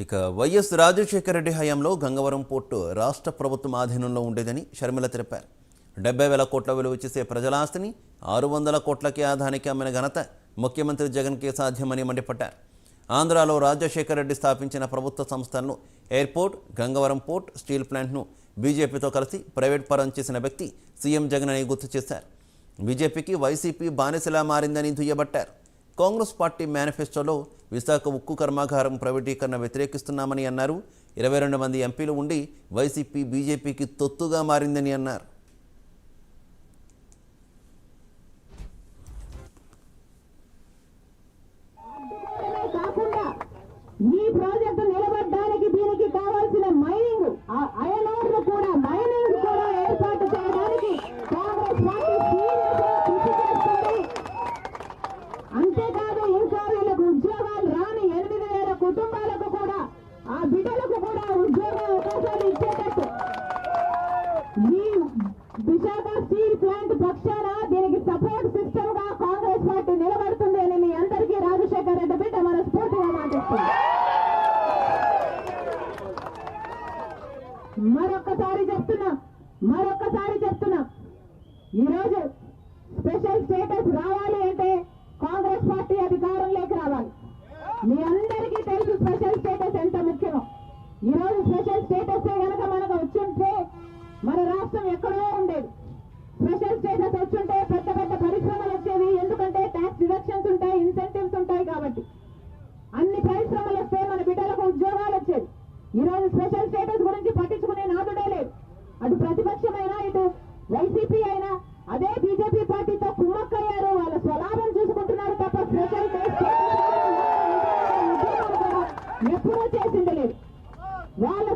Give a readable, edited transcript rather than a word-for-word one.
ఇక వైఎస్ రాజశేఖర రెడ్డి హయాంలో గంగవరం పోర్టు రాష్ట్ర ప్రభుత్వం ఆధీనంలో ఉండేదని షర్మిల తెలిపారు. 70,000 కోట్ల విలువ చేసే ప్రజల ఆస్తిని 600 కోట్లకి ఆదానికి అమ్మిన ఘనత ముఖ్యమంత్రి జగన్కే సాధ్యమని మండిపడ్డారు. ఆంధ్రాలో రాజశేఖర రెడ్డి స్థాపించిన ప్రభుత్వ సంస్థలను ఎయిర్పోర్ట్, గంగవరం పోర్ట్, స్టీల్ ప్లాంట్ను బీజేపీతో కలిసి ప్రైవేట్ పరం చేసిన వ్యక్తి సీఎం జగన్ అని గుర్తు చేశారు. బీజేపీకి వైసీపీ బానిసలా మారిందని దుయ్యబట్టారు. కాంగ్రెస్ పార్టీ మేనిఫెస్టోలో విశాఖ ఉక్కు కర్మాగారం ప్రైవేటీకరణ వ్యతిరేకిస్తున్నామని అన్నారు. 22 మంది ఎంపీలు ఉండి వైసీపీ బీజేపీకి తొత్తుగా మారిందని అన్నారు. ఈ ప్రాజెక్టు నిలబడడానికి దీనికి కావాల్సిన మైనింగ్ అయనోర్లు కూడా ఏర్పాటు చేయడానికి కాంగ్రెస్ పార్టీ కృషి చేస్తుంది. అంతేకాదు ఇంకా వీళ్ళకు ఉద్యోగాలు రాని 8,000 కుటుంబాలకు కూడా ఆ బిడ్డలకు కూడా ఉద్యోగ అవకాశాలు ఇచ్చేటట్టు ఈ విశాఖ స్టీల్ ప్లాంట్ పక్షాన దీనికి సపోర్ట్ సిస్టమ్ గా కాంగ్రెస్ పార్టీ నిలబడుతుంది అని మీ అందరికీ రాజశేఖర రెడ్డి బిడ్డ మనస్ఫూర్తిగా మాటిస్తుంది. మరొక్కసారి చెప్తున్నా ఈరోజు స్పెషల్ స్టేటస్ రావాలి అంటే కాంగ్రెస్ పార్టీ అధికారంలోకి రావాలి. మీ అందరికీ తెలుసు స్పెషల్ స్టేటస్ ఎంత ముఖ్యమో. ఈరోజు స్పెషల్ స్టేటస్ కనుక మనకు వచ్చుంటే మన రాష్ట్రం ఎక్కడో ఉండేది. స్పెషల్ స్టేటస్ వచ్చుంటే పెద్ద పెద్ద పరిశ్రమలు వచ్చేవి. ఎందుకంటే ట్యాక్స్ డిడక్షన్స్ ఉంటాయి, ఇన్సెంటివ్స్ ఉంటాయి. కాబట్టి అన్ని పరిశ్రమలు వస్తే మన బిడ్డలకు ఉద్యోగాలు వచ్చేవి. ఈరోజు స్పెషల్ స్టేటస్ గురించి పట్టించుకునే నాదుడే లేదు. అటు ప్రతిపక్షమైనా ఇటు వైసీపీ అయినా అదే బీజేపీ పార్టీతో కుమ్మక్కయ్యారు. వాళ్ళ స్వలాభం చూసుకుంటున్నారు తప్ప స్పెషల్ ఎప్పుడూ చేసింది లేదు. వాళ్ళ